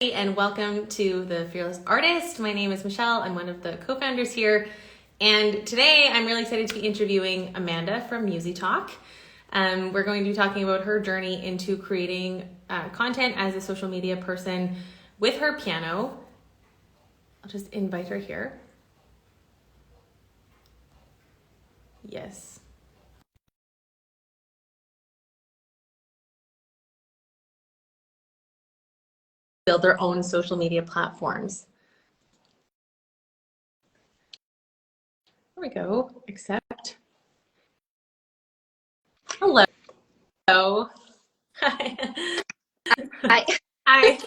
And welcome to The Fearless Artist. My name is Michelle. I'm one of the co-founders here. And today I'm really excited to be interviewing Amanda from MusiTalk. We're going to be talking about her journey into creating content as a social media person with her piano. I'll just invite her here. Yes. Build their own social media platforms. There we go. Accept. Hello. Hi. Hi. Hi.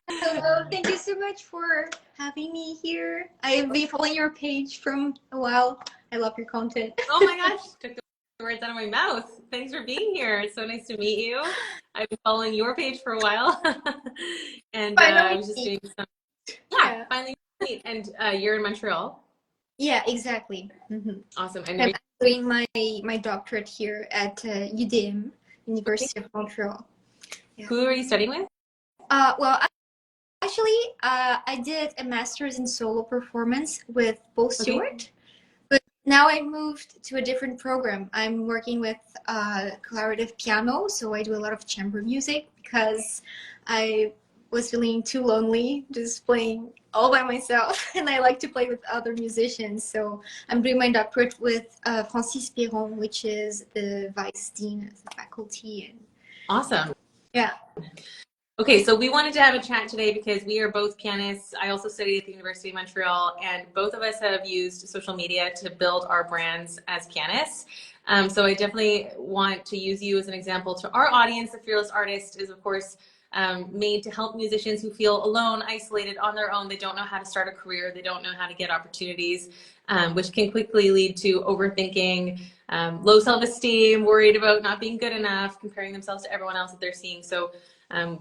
Hello. Thank you so much for having me here. I've been following your page from a while. I love your content. Oh my gosh, took the words out of my mouth. Thanks for being here. It's so nice to meet you. I've been following your page for a while. And I Finally. was just doing some, Yeah. finally meet. And you're in Montreal. Yeah, exactly. Awesome. I'm And doing my doctorate here at UDM, University of Montreal. Yeah. who are you studying with? Well, actually, I did a master's in solo performance with Paul Stewart. But now I moved to a different program. I'm working with collaborative piano, so I do a lot of chamber music because I was feeling too lonely just playing all by myself, and I like to play with other musicians. So I'm doing my doctorate with Francis Perron, which is the vice dean of the faculty. And Awesome. yeah. Okay, so we wanted to have a chat today because we are both pianists. I also studied at the University of Montreal, and both of us have used social media to build our brands as pianists. So I definitely want to use you as an example to our audience. The Fearless Artist is, of course, made to help musicians who feel alone, isolated on their own. They don't know how to start a career. They don't know how to get opportunities, which can quickly lead to overthinking, low self-esteem, worried about not being good enough, comparing themselves to everyone else that they're seeing. So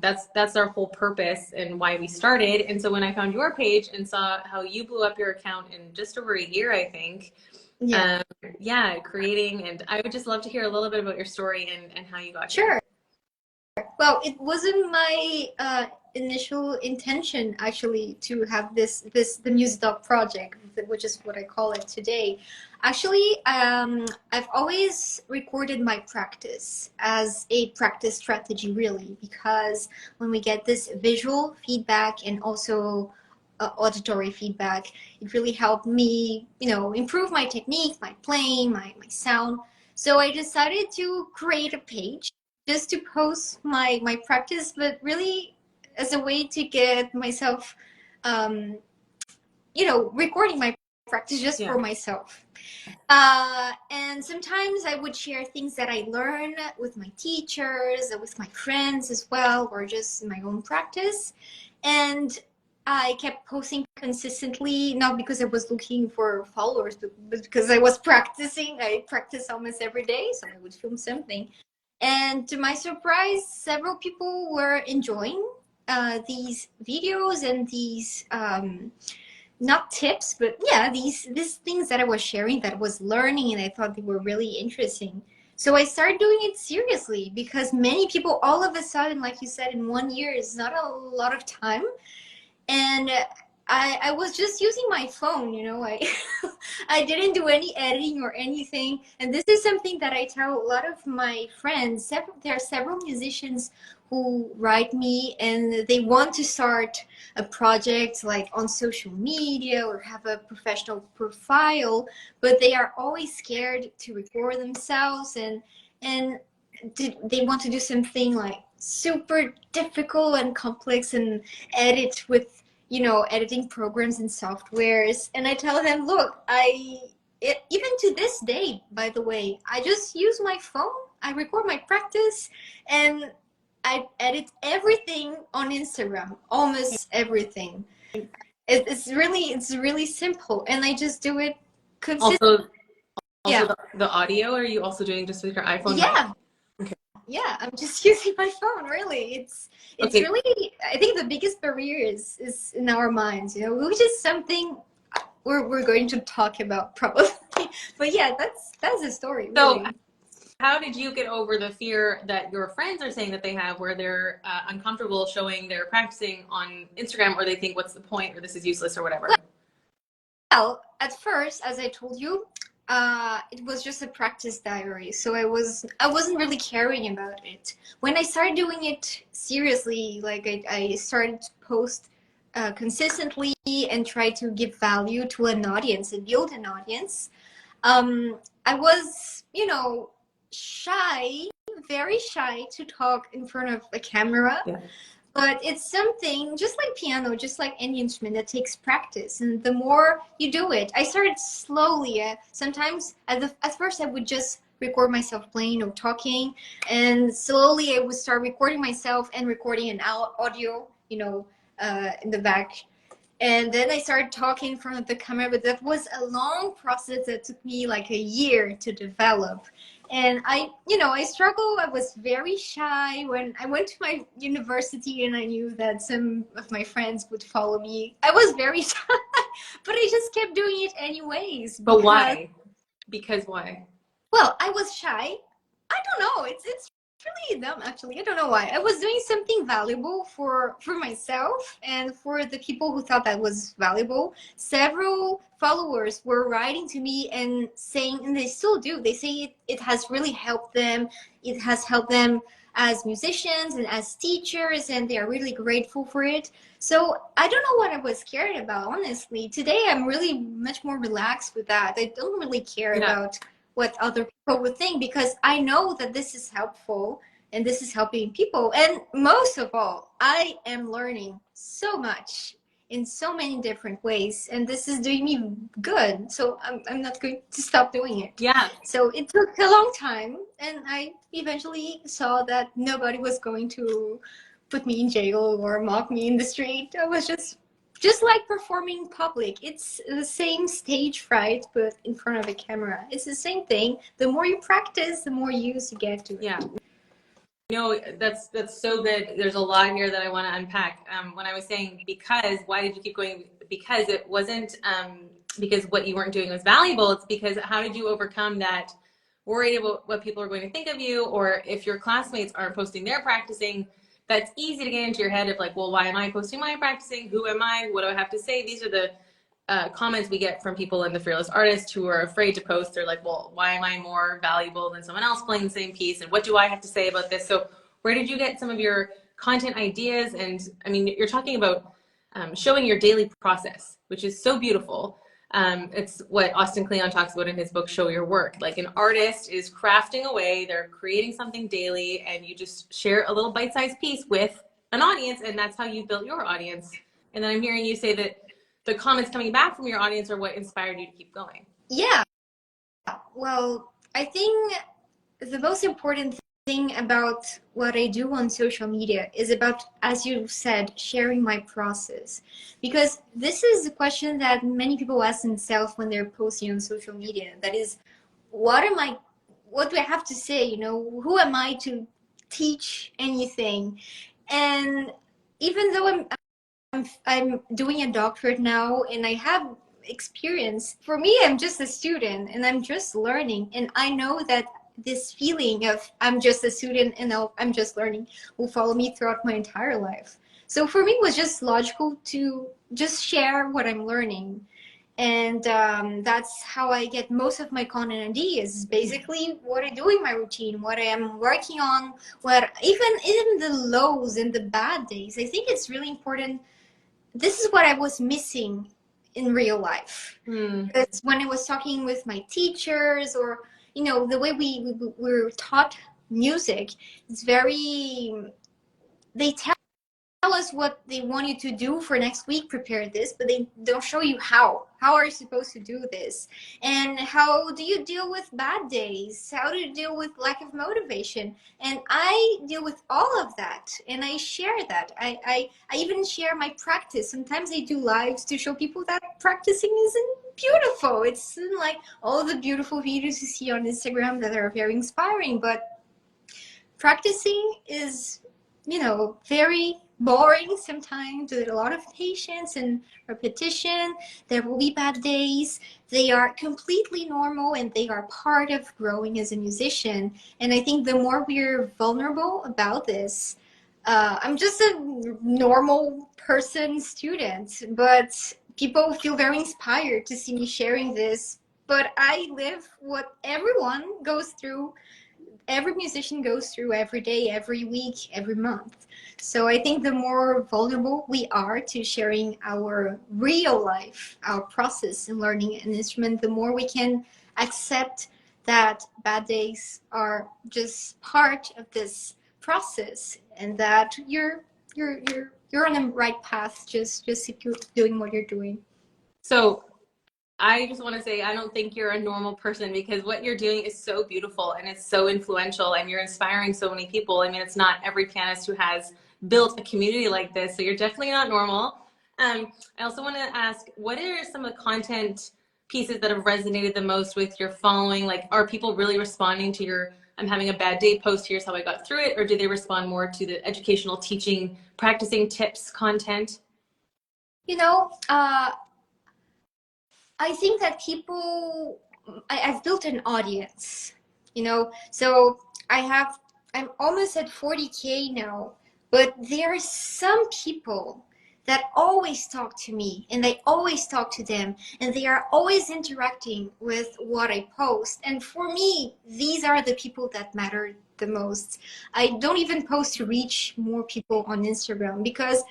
that's our whole purpose and why we started. And so when I found your page and saw how you blew up your account in just over a year, I think, creating, and I would just love to hear a little bit about your story and how you got here. Well, it wasn't my initial intention actually to have the MusiTalk project, which is what I call it today. Actually, I've always recorded my practice as a practice strategy, really, because when we get this visual feedback and also auditory feedback, it really helped me, improve my technique, my playing, my sound. So I decided to create a page just to post my practice, but really as a way to get myself, recording my practice just for myself. And sometimes I would share things that I learn with my teachers, with my friends as well, or just my own practice. And I kept posting consistently, not because I was looking for followers, but because I was practicing. I practice almost every day, so I would film something. And to my surprise, several people were enjoying these videos and these not tips, but yeah, these things that I was sharing, that I was learning, and I thought they were really interesting. So I started doing it seriously because many people all of a sudden, like you said, in 1 year is not a lot of time. And I was just using my phone, I didn't do any editing or anything. And this is something that I tell a lot of my friends. There are several musicians who write me and they want to start a project like on social media or have a professional profile, but they are always scared to record themselves and they want to do something like super difficult and complex and edit with editing programs and softwares. And I tell them, look, even to this day, by the way, I just use my phone, I record my practice, and I edit everything on Instagram, almost everything. It's really simple, and I just do it consistently. Also the audio, are you also doing just with your iPhone? Yeah. Okay. Yeah, I'm just using my phone, really. It's okay. Really, I think the biggest barrier is in our minds, which is something we're going to talk about probably. But yeah, that's the story, really. how did you get over the fear that your friends are saying that they have, where they're uncomfortable showing they're practicing on Instagram, or they think, what's the point, or this is useless, or whatever? Well, at first, as I told you, it was just a practice diary, so I wasn't really caring about it. When I started doing it seriously, like I started to post consistently and try to give value to an audience and build an audience. I was, shy, very shy to talk in front of a camera. Yeah. But it's something just like piano, just like any instrument, that takes practice. And the more you do it, I started slowly. Sometimes at first I would just record myself playing or talking, and slowly I would start recording myself and recording an audio, in the back. And then I started talking in front of the camera, but that was a long process that took me like a year to develop. And I struggled. I was very shy when I went to my university, and I knew that some of my friends would follow me. I was very shy, but I just kept doing it anyways. But why? Because why? Well, I was shy. I don't know. It's really dumb, actually. I don't know why. I was doing something valuable for myself and for the people who thought that was valuable. Several followers were writing to me and saying, and they still do, they say it has really helped them. It has helped them as musicians and as teachers, and they are really grateful for it. So I don't know what I was scared about, honestly. Today I'm really much more relaxed with that. I don't really care about what other people would think, because I know that this is helpful and this is helping people. And most of all, I am learning so much in so many different ways, and this is doing me good. So I'm not going to stop doing it. Yeah. So it took a long time, and I eventually saw that nobody was going to put me in jail or mock me in the street. I was just like performing public. It's the same stage fright, but in front of a camera. It's the same thing. The more you practice, the more used you get to it. Yeah. That's so good. There's a lot here that I want to unpack. When I was saying, because, why did you keep going? Because it wasn't because what you weren't doing was valuable. It's because, how did you overcome that worry about what people are going to think of you, or if your classmates aren't posting their practicing? That's easy to get into your head of like, well, why am I posting my practicing? Who am I? What do I have to say? These are the comments we get from people in the Fearless Artist who are afraid to post. They're like, well, why am I more valuable than someone else playing the same piece? And what do I have to say about this? So where did you get some of your content ideas? And I mean, you're talking about showing your daily process, which is so beautiful. It's what Austin Kleon talks about in his book, Show Your Work. Like, an artist is crafting away, they're creating something daily, and you just share a little bite-sized piece with an audience, and that's how you built your audience. And then I'm hearing you say that the comments coming back from your audience are what inspired you to keep going. Yeah. Well, I think the most important thing about what I do on social media is about, as you said, sharing my process. Because this is a question that many people ask themselves when they're posting on social media. That is, what do I have to say? Who am I to teach anything? And even though I'm doing a doctorate now and I have experience, for me, I'm just a student and I'm just learning. And I know that this feeling of I'm just a student and I'm just learning will follow me throughout my entire life. So for me, it was just logical to just share what I'm learning. And that's how I get most of my content ideas, is basically what I do in my routine, what I am working on, even the lows and the bad days. I think it's really important. This is what I was missing in real life. Because when I was talking with my teachers, or the way we were taught music, it's very, they tell us what they want you to do for next week, prepare this, but they don't show you how are you supposed to do this, and how do you deal with bad days, how do you deal with lack of motivation. And I deal with all of that, and I share that. I even share my practice. Sometimes I do lives to show people that practicing isn't beautiful. It's like all the beautiful videos you see on Instagram that are very inspiring, but practicing is very boring sometimes with a lot of patience and repetition. There will be bad days. They are completely normal and they are part of growing as a musician. And I think the more we're vulnerable about this, I'm just a normal person student, but people feel very inspired to see me sharing this. But I live what everyone goes through, every musician goes through every day, every week, every month. So I think the more vulnerable we are to sharing our real life, our process in learning an instrument, the more we can accept that bad days are just part of this process, and that you're on the right path. Just if you're doing what you're doing. So I just want to say, I don't think you're a normal person, because what you're doing is so beautiful and it's so influential and you're inspiring so many people. I mean, it's not every pianist who has built a community like this, so you're definitely not normal. I also want to ask, what are some of the content pieces that have resonated the most with your following? Like, are people really responding to your "I'm having a bad day" post, "Here's how I got through it," or do they respond more to the educational teaching, practicing tips content? You know, I think that people, I've built an audience, so I'm almost at 40K now, but there are some people that always talk to me and I always talk to them and they are always interacting with what I post. And for me, these are the people that matter the most. I don't even post to reach more people on Instagram, because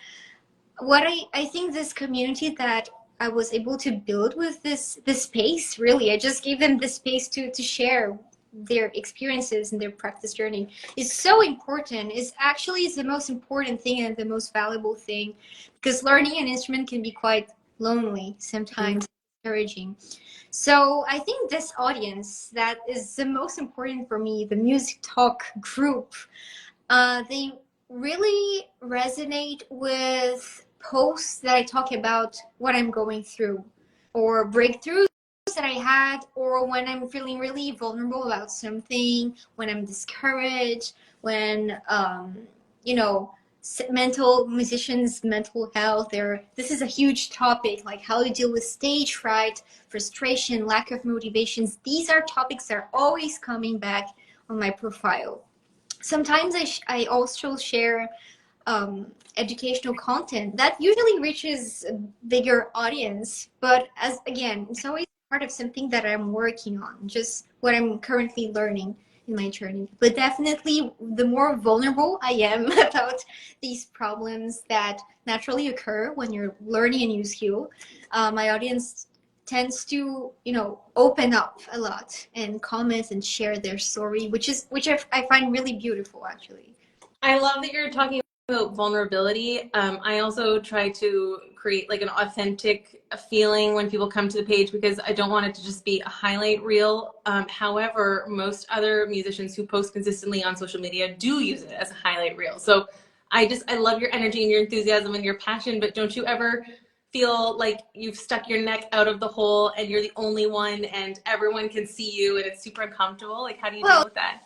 what I think this community that I was able to build with this space, really, I just gave them this space to share their experiences and their practice journey, is so important. Is actually is the most important thing and the most valuable thing, because learning an instrument can be quite lonely sometimes, discouraging. So I think this audience that is the most important for me, the Music Talk group, they really resonate with posts that I talk about what I'm going through, or breakthroughs that I had, or when I'm feeling really vulnerable about something, when I'm discouraged, when mental musicians mental health, there this is a huge topic, like how to deal with stage fright, frustration, lack of motivations. These are topics that are always coming back on my profile. Sometimes I also share educational content that usually reaches a bigger audience, but as again, it's always part of something that I'm working on, just what I'm currently learning in my journey. But definitely, the more vulnerable I am about these problems that naturally occur when you're learning a new skill, my audience tends to open up a lot and comment and share their story, which I find really beautiful, actually. I love that you're talking about vulnerability. I also try to create like an authentic feeling when people come to the page, because I don't want it to just be a highlight reel. However, most other musicians who post consistently on social media do use it as a highlight reel. So I love your energy and your enthusiasm and your passion, but don't you ever feel like you've stuck your neck out of the hole and you're the only one and everyone can see you and it's super uncomfortable? Like, how do you deal Well, with that?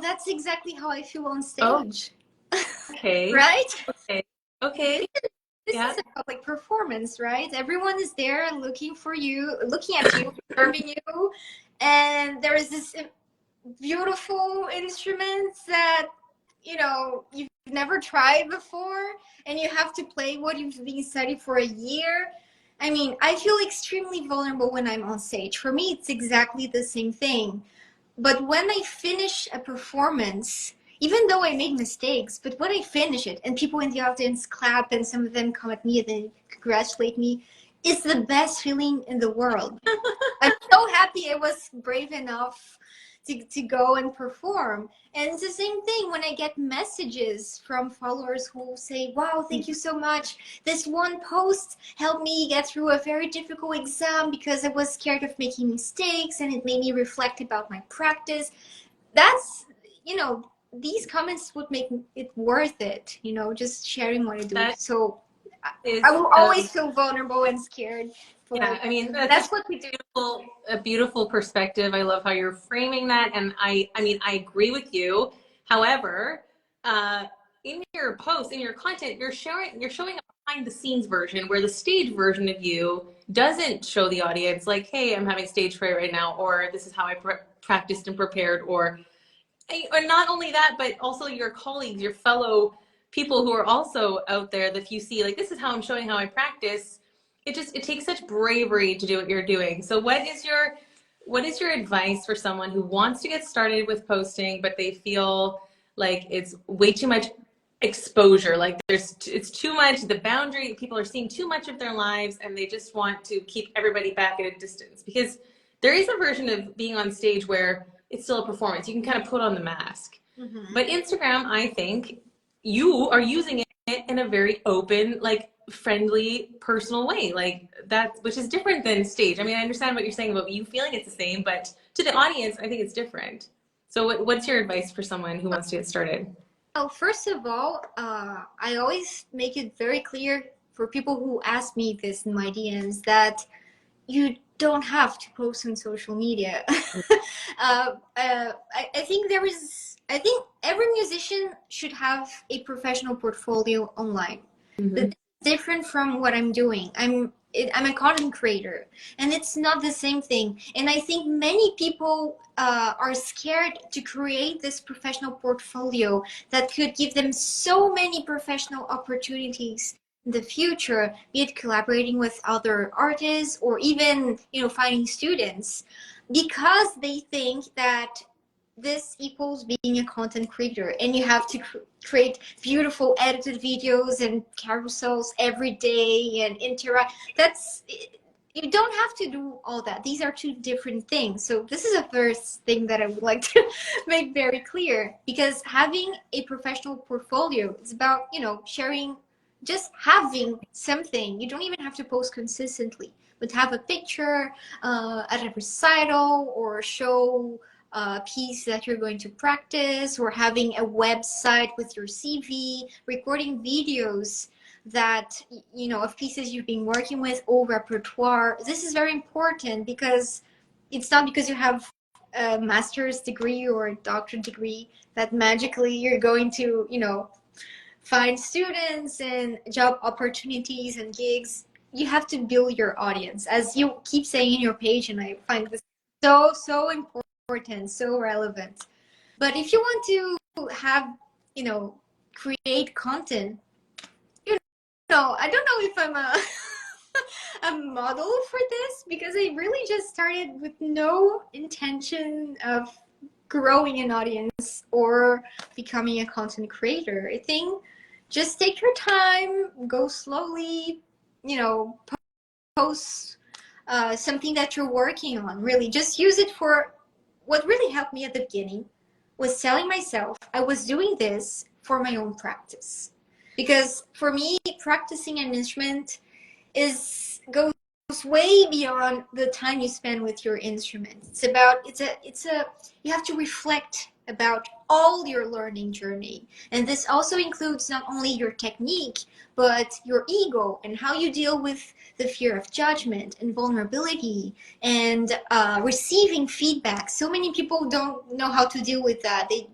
that's exactly how I feel on Oh, stage. okay. Right? Okay. Okay. This Yeah. is a public performance, right? Everyone is there looking for you, looking at you, observing you, and there is this beautiful instrument that you've never tried before, and you have to play what you've been studying for a year. I mean, I feel extremely vulnerable when I'm on stage. For me, it's exactly the same thing. But when I finish a performance, even though I made mistakes, but when I finish it and people in the audience clap and some of them come at me and then congratulate me, it's the best feeling in the world. I'm so happy I was brave enough to go and perform. And it's the same thing when I get messages from followers who say, wow, thank you so much. This one post helped me get through a very difficult exam because I was scared of making mistakes, and it made me reflect about my practice. That's, these comments would make it worth it, just sharing what I do. That So is I will always feel vulnerable and scared. yeah, But I mean that's what we do. a beautiful perspective. I love how you're framing that, and I mean I agree with you. However, uh in your posts, in your content, you're showing a behind the scenes version where the stage version of you doesn't show the audience like, hey, I'm having stage fright right now, or this is how I practiced and prepared, or not only that, but also your colleagues, your fellow people who are also out there, that if you see like, this is how I'm showing how I practice, it takes such bravery to do what you're doing. So what is your advice for someone who wants to get started with posting, but they feel like it's way too much exposure, like it's too much, the boundary, people are seeing too much of their lives, and they just want to keep everybody back at a distance? Because there is a version of being on stage where it's still a performance. You can kind of put on the mask. Mm-hmm. But Instagram, I think you are using it in a very open, like friendly, personal way, like that, which is different than stage. I mean, I understand what you're saying about you feeling it's the same, but to the audience, I think it's different. So what's your advice for someone who wants to get started? Oh, first of all, I always make it very clear for people who ask me this in my DMs that you don't have to post on social media. I think I think every musician should have a professional portfolio online. Mm-hmm. But different from what I'm doing. I'm a content creator, and it's not the same thing. And I think many people are scared to create this professional portfolio that could give them so many professional opportunities in the future, be it collaborating with other artists or even, finding students, because they think that this equals being a content creator, and you have to create beautiful edited videos and carousels every day and interact. You don't have to do all that. These are two different things. So this is the first thing that I would like to make very clear, because having a professional portfolio is about, sharing, just having something. You don't even have to post consistently, but have a picture at a recital or show piece that you're going to practice, or having a website with your CV, recording videos that, of pieces you've been working with, or repertoire. This is very important, because it's not because you have a master's degree or a doctorate degree that magically you're going to, find students and job opportunities and gigs. You have to build your audience, as you keep saying in your page, and I find this so important, so relevant. But if you want to have, create content, I don't know if I'm a model for this, because I really just started with no intention of growing an audience or becoming a content creator. I think just take your time, go slowly, post something that you're working on. Really, just use it for what really helped me at the beginning was telling myself I was doing this for my own practice. Because for me, practicing an instrument goes way beyond the time you spend with your instrument. You have to reflect about all your learning journey. And this also includes not only your technique, but your ego and how you deal with the fear of judgment and vulnerability and receiving feedback. So many people don't know how to deal with that. They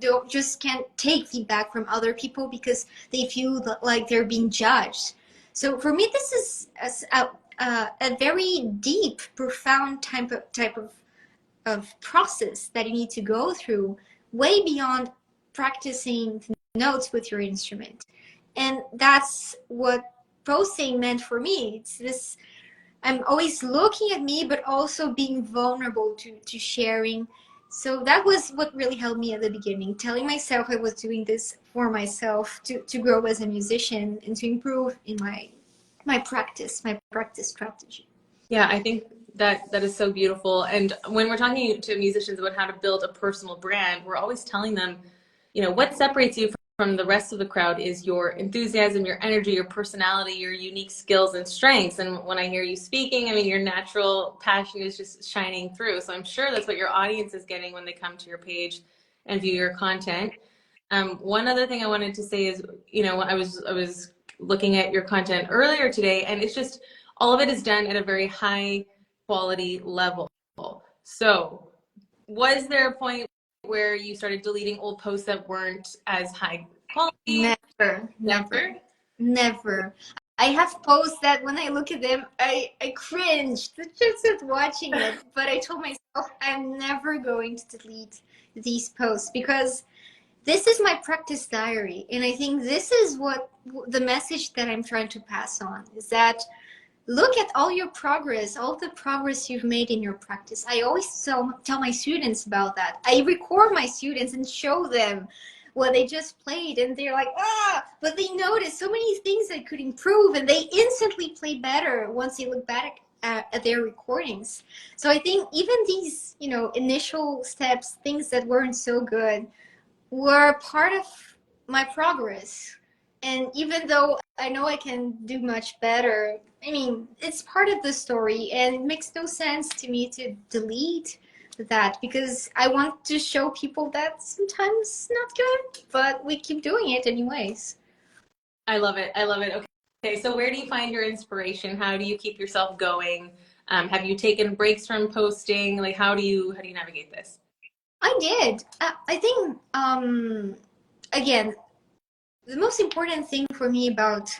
can't take feedback from other people because they feel like they're being judged. So for me, this is a very deep, profound type of process that you need to go through, way beyond practicing notes with your instrument. And that's what posting meant for me. It's this, I'm always looking at me, but also being vulnerable to sharing. So that was what really helped me at the beginning, telling myself I was doing this for myself to grow as a musician and to improve in my practice strategy. Yeah, I think that is so beautiful. And when we're talking to musicians about how to build a personal brand, we're always telling them, what separates you from the rest of the crowd is your enthusiasm, your energy, your personality, your unique skills and strengths. And when I hear you speaking, I mean, your natural passion is just shining through. So I'm sure that's what your audience is getting when they come to your page and view your content. One other thing I wanted to say is, I was looking at your content earlier today, and it's just, all of it is done at a very high quality level. So was there a point where you started deleting old posts that weren't as high quality, Never, never, Never? never. I have posts that when I look at them, I cringe just at watching it. But I told myself I'm never going to delete these posts because this is my practice diary. And I think this is what the message that I'm trying to pass on is that look at all your progress, all the progress you've made in your practice. I always tell my students about that. I record my students and show them what they just played, and they're like, ah, but they notice so many things that could improve, and they instantly play better once they look back at their recordings. So I think even these, initial steps, things that weren't so good, were part of my progress. And even though I know I can do much better, I mean, it's part of the story, and it makes no sense to me to delete that because I want to show people that sometimes not good, but we keep doing it anyways. I love it. I love it. Okay. Okay. So where do you find your inspiration? How do you keep yourself going? Have you taken breaks from posting? Like how do you navigate this? I did. I think, again, the most important thing for me about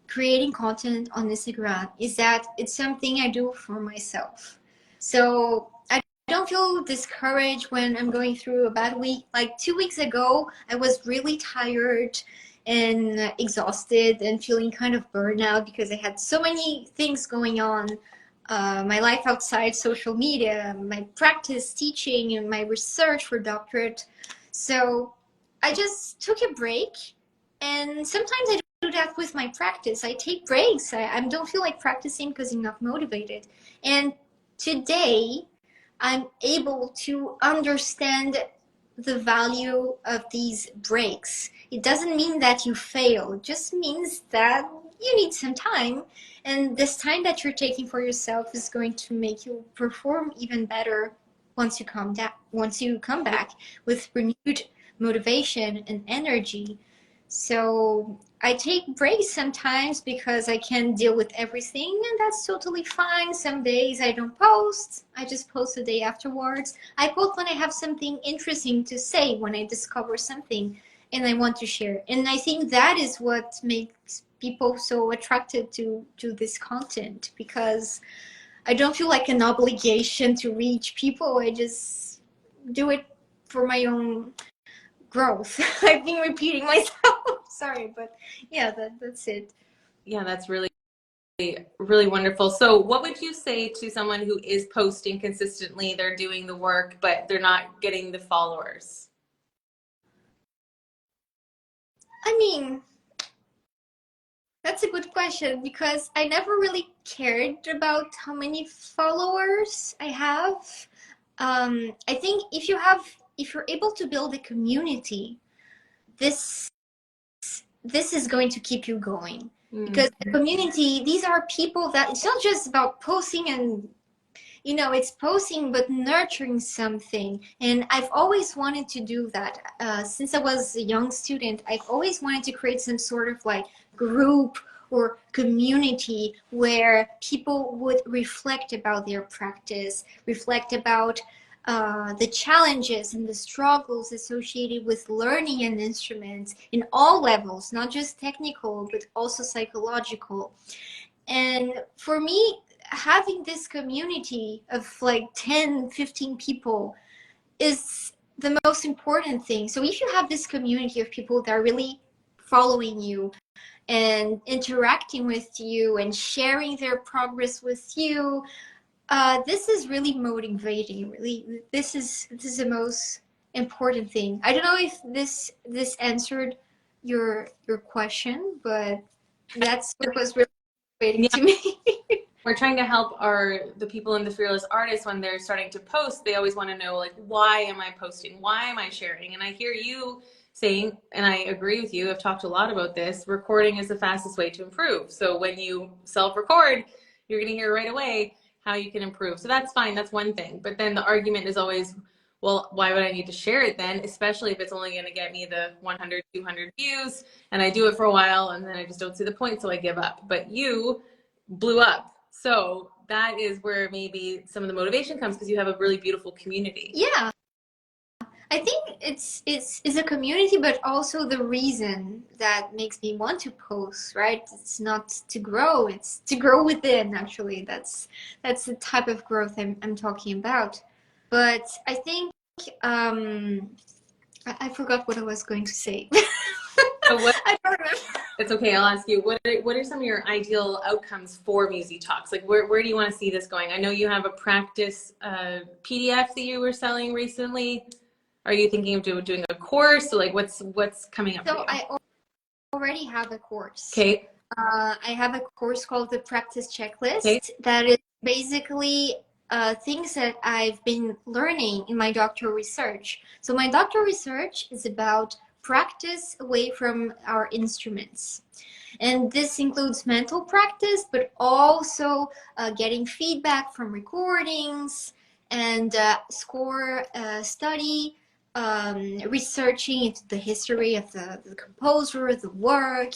creating content on Instagram is that it's something I do for myself. So I don't feel discouraged when I'm going through a bad week. Like 2 weeks ago, I was really tired and exhausted and feeling kind of burned out because I had so many things going on. My life outside social media, my practice teaching, and my research for doctorate. So I just took a break, and sometimes I do that with my practice. I take breaks. I don't feel like practicing because I'm not motivated. And today, I'm able to understand the value of these breaks. It doesn't mean that you fail. It just means that you need some time. And this time that you're taking for yourself is going to make you perform even better once you come back with renewed motivation and energy. So I take breaks sometimes because I can't deal with everything, and that's totally fine. Some days I don't post. I just post the day afterwards. I post when I have something interesting to say, when I discover something and I want to share. And I think that is what makes people so attracted to this content, because I don't feel like an obligation to reach people. I just do it for my own growth. I've been repeating myself. Sorry, but yeah, that's it. Yeah, that's really, really wonderful. So what would you say to someone who is posting consistently, they're doing the work, but they're not getting the followers? I mean, that's a good question because I never really cared about how many followers I have. I think if you're able to build a community, this this is going to keep you going. Because the community, these are people that it's not just about posting and it's posting but nurturing something. And I've always wanted to do that. Since I was a young student, I've always wanted to create some sort of like group or community where people would reflect about their practice, reflect about the challenges and the struggles associated with learning an instrument in all levels, not just technical, but also psychological. And for me, having this community of like 10, 15 people is the most important thing. So if you have this community of people that are really following you and interacting with you and sharing their progress with you, this is really motivating. Really, this is the most important thing. I don't know if this answered your question, but that's what was really motivating to me. We're trying to help the people in the Fearless Artists when they're starting to post. They always want to know, like, why am I posting? Why am I sharing? And I hear you saying, and I agree with you, I've talked a lot about this, recording is the fastest way to improve. So when you self-record, you're going to hear right away how you can improve. So that's fine. That's one thing. But then the argument is always, well, why would I need to share it then? Especially if it's only going to get me the 100, 200 views, and I do it for a while and then I just don't see the point, so I give up. But you blew up. So that is where maybe some of the motivation comes, because you have a really beautiful community. Yeah, I think it's a community, but also the reason that makes me want to post, right? It's not to grow, it's to grow within, actually. That's the type of growth I'm talking about. But I think I forgot what I was going to say. So what, I don't remember. it's okay, I'll ask you, what are some of your ideal outcomes for Musi Talks? Like where do you want to see this going? I know you have a practice PDF that you were selling recently. Are you thinking of doing a course? So like what's coming up for So you? I already have a course. Okay. I have a course called the Practice Checklist Okay. that is basically things that I've been learning in my doctoral research. So my doctoral research is about practice away from our instruments. And this includes mental practice, but also getting feedback from recordings and score study, researching into the history of the composer, the work,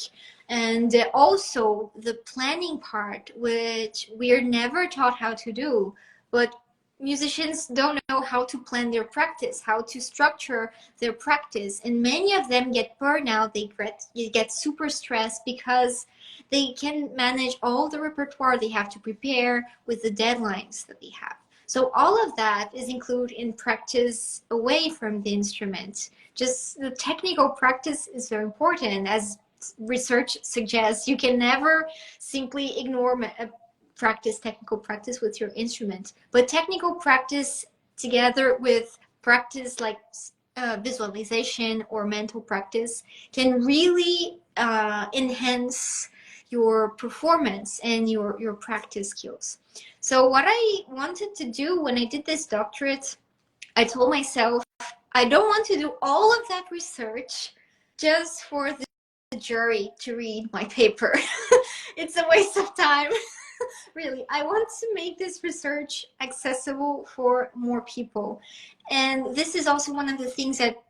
and also the planning part, which we're never taught how to do. But musicians don't know how to plan their practice, how to structure their practice, and many of them get burnout. They get super stressed because they can manage all the repertoire they have to prepare with the deadlines that they have. So all of that is included in practice away from the instrument. Just the technical practice is very important. As research suggests, you can never simply ignore technical practice with your instrument. But technical practice together with practice like visualization or mental practice can really enhance your performance and your practice skills. So what I wanted to do when I did this doctorate, I told myself, I don't want to do all of that research just for the jury to read my paper. It's a waste of time. Really, I want to make this research accessible for more people. And this is also one of the things that,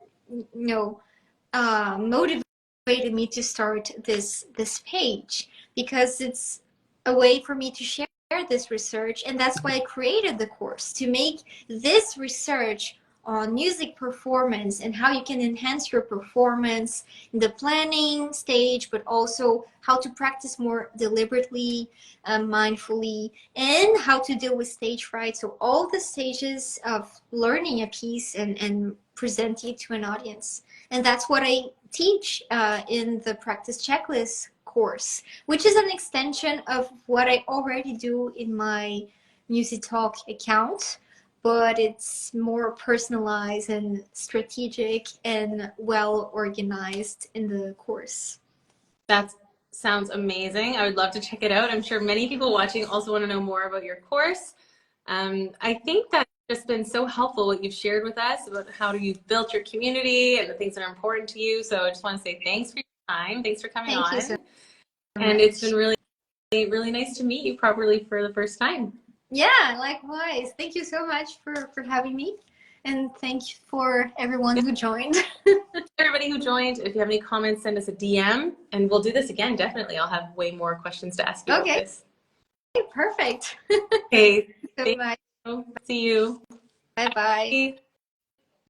motivated me to start this page, because it's a way for me to share this research, and that's why I created the course, to make this research on music performance and how you can enhance your performance in the planning stage, but also how to practice more deliberately, mindfully, and how to deal with stage fright. So all the stages of learning a piece and presenting it to an audience. And that's what I teach in the Practice Checklist course, which is an extension of what I already do in my MusiTalk account, but it's more personalized and strategic and well organized in the course. That sounds amazing. I would love to check it out. I'm sure many people watching also want to know more about your course. I think that's just been so helpful what you've shared with us about how you've built your community and the things that are important to you. So I just want to say thanks for your time. Thanks for coming on. Thank you so much. And it's been really, really nice to meet you properly for the first time. Yeah, likewise. Thank you so much for having me. And thank you for everyone who joined. Everybody who joined, if you have any comments, send us a DM and we'll do this again. Definitely. I'll have way more questions to ask you about this. Okay, perfect. Okay. So much. See you. Bye-bye.